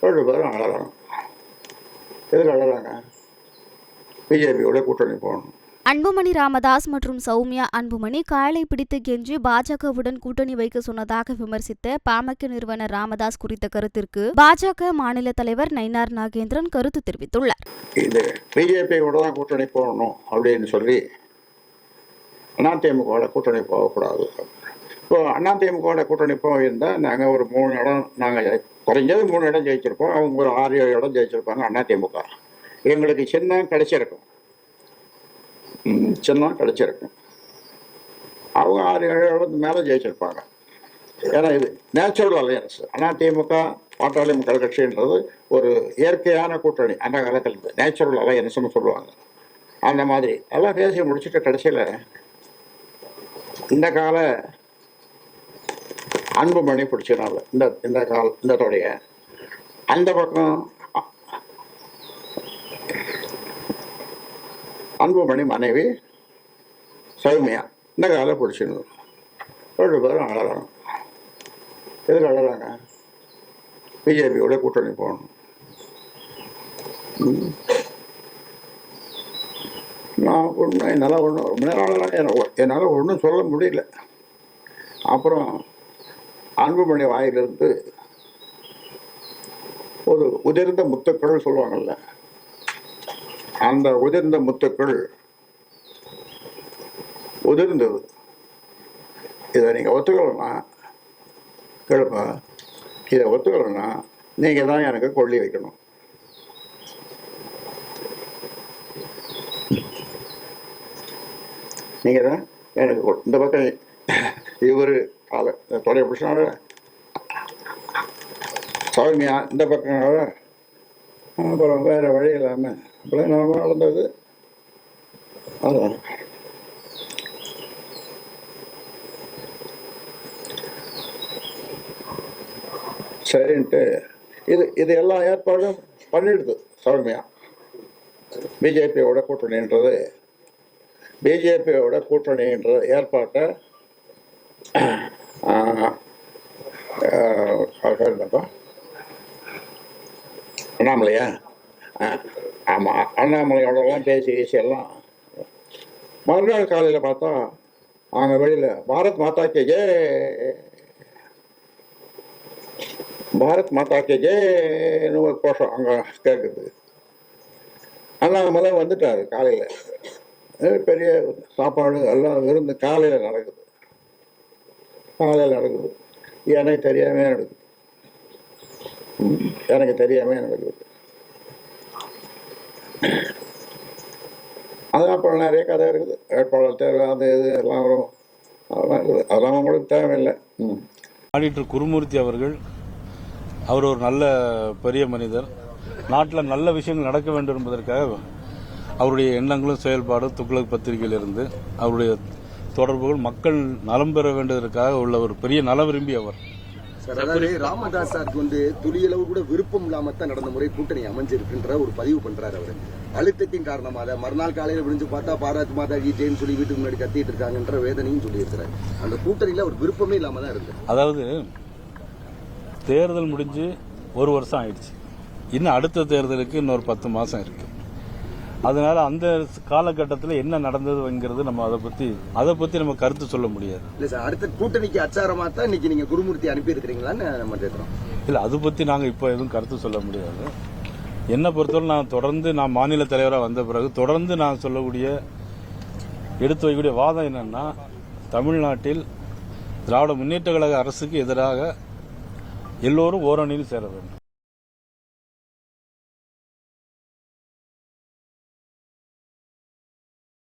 ரெண்டு பேரும் அழறாங்க. எதுக்கு அழறாங்க? பிஜேபியோட கூட்டணி போகணும். அன்புமணி ராமதாஸ் மற்றும் சௌமியா அன்புமணி காலை பிடித்து கெஞ்சி பாஜகவுடன் கூட்டணி வைக்க சொன்னதாக விமர்சித்த பாமக நிறுவனர் ராமதாஸ் குறித்த கருத்திற்கு பாஜக மாநில தலைவர் நயினார் நாகேந்திரன் கருத்து தெரிவித்துள்ளார். இது பிஜேபியோட தான் கூட்டணி போகணும் அப்படின்னு சொல்லி அதிமுக கூட்டணி போகக்கூடாது. இப்போ அதிமுக கூட்டணி போயிருந்தால் நாங்கள் ஒரு 3 இடம், நாங்கள் குறைஞ்சது 3 இடம் ஜெயிச்சிருப்போம். அவங்க ஒரு 6-7 இடம் ஜெயிச்சிருப்பாங்க. அதிமுக எங்களுக்கு சின்னம் கிடைச்சிருக்கும். அவங்க 6-7 இடத்துக்கு மேலே ஜெயிச்சிருப்பாங்க. ஏன்னா இது நேச்சுரல் அலையன்ஸ். அதிமுக பாட்டாளி மக்கள் கட்சின்றது ஒரு இயற்கையான கூட்டணி. அந்த காலத்தில் நேச்சுரல் அலையன்ஸ்னு சொல்லுவாங்க. அந்த மாதிரி எல்லாம் பேசி முடிச்சுட்டு கடைசியில் இந்த கால அன்புமணி பிடிச்சனால இந்த தொடைய அந்த பக்கம் அன்புமணி மனைவி சௌமியா இந்த காலை பிடிச்சிருந்தோம். 2 பேரும் அழறாங்க. எதுக்கு அழறாங்க? பிஜேபியோட கூட்டணி போகணும். நான் என்னால் ரொம்ப நேரம் அழறாங்க. என்னால் ஒன்றும் சொல்ல முடியல. அப்புறம் அன்புமணி வாயிலிருந்து ஒரு உதிர்ந்த முத்துக்கள் சொல்லுவாங்கல்ல, அந்த உதிர்ந்த முத்துக்கள் உதிர்ந்தது. இதை நீங்கள் ஒத்துக்கலன்னா கேளுப்பா, இதை ஒத்துக்கலன்னா நீங்கள் தான் எனக்கு கொள்ளி வைக்கணும். நீங்கள் தான் எனக்கு இந்த பக்கம் இவர் தொலை பிடிச்சனால சௌமியா இந்த பக்கம், அப்புறம் வேறு வழி இல்லாமல் அப்புறம் நம்ம நடந்தது. அதான் சரின்ட்டு இது எல்லா ஏற்பாடும் பண்ணிடுது சௌமியா. பிஜேபியோட கூட்டணின்றது ஏற்பாட்டை அண்ணாமலையா? ஆமாம், அண்ணாமலையோடலாம் பேசி எல்லாம் மறுநாள் காலையில் பார்த்தா அவங்க வெளியில் பாரத் மாதா கே ஜேன்னு ஒரு கோஷம் அங்கே கேட்குது. அண்ணாமலை வந்துட்டார் காலையில். பெரிய சாப்பாடு எல்லாம் விருந்து காலையில் நடக்குது. எனக்கு தெரியாமல் நடக்குது. அதான் அப்புறம் நிறைய கதை இருக்குது. வேட்பாளர் தேர்வு அது இது எல்லாம் வரும். அதெல்லாம் இருக்குது. அதெல்லாம் உங்களுக்கு தேவையில்லை. ஆடிட்டர் குருமூர்த்தி அவர்கள் அவர் ஒரு நல்ல பெரிய மனிதர். நாட்டில் நல்ல விஷயங்கள் நடக்க வேண்டும் என்பதற்காக அவருடைய எண்ணங்களும் செயல்பாடும் துக்ளக் பத்திரிகையிலிருந்து அவருடைய தொடர்புகள் மக்கள் நலம் பெற வேண்டியதற்காக உள்ள ஒரு பெரிய நல விரும்பி அவர். அதாவது ராமதாஸ் சாருக்கு துளியளவு கூட விருப்பம் இல்லாம தான் நடந்த முறை கூட்டணி அமைஞ்சிருக்குன்ற ஒரு பதிவு பண்றாரு. அவர் அழுத்தத்தின் காரணமாக மறுநாள் காலையில விழுந்து பார்த்தா பாரத் மாதா கி ஜெயின்னு சொல்லி வீட்டுக்கு முன்னாடி கத்திட்டு இருக்காங்கன்ற வேதனையும் சொல்லி இருக்கிறாரு. அந்த கூட்டணியில அவர் விருப்பமே இல்லாம தான் இருக்கு. அதாவது தேர்தல் முடிஞ்சு 1 வருஷம் ஆயிடுச்சு. இன்னும் அடுத்த தேர்தலுக்கு இன்னொரு 10 மாசம் இருக்கு. அதனால அந்த காலகட்டத்தில் என்ன நடந்ததுங்கிறது நம்ம அதை பத்தி நம்ம கருத்து சொல்ல முடியாது. இல்ல சார், அடுத்த கூட்டணிக்கு அச்சாரமா தான் இன்னைக்கு நீங்க குருமூர்த்தி அனுப்பி இருக்கிறீங்களான்னு நம்ம கேட்கிறோம். இல்ல, அதை பத்தி நாங்க இப்ப எதுவும் கருத்து சொல்ல முடியாது. என்னை பொறுத்தவரை நான் மாநில தலைவராக வந்த பிறகு தொடர்ந்து நான் சொல்லக்கூடிய எடுத்து வைக்கக்கூடிய வாதம் என்னன்னா, தமிழ்நாட்டில் திராவிட முன்னேற்ற கழக அரசுக்கு எதிராக எல்லோரும் ஓரணியில் சேர வேண்டும்.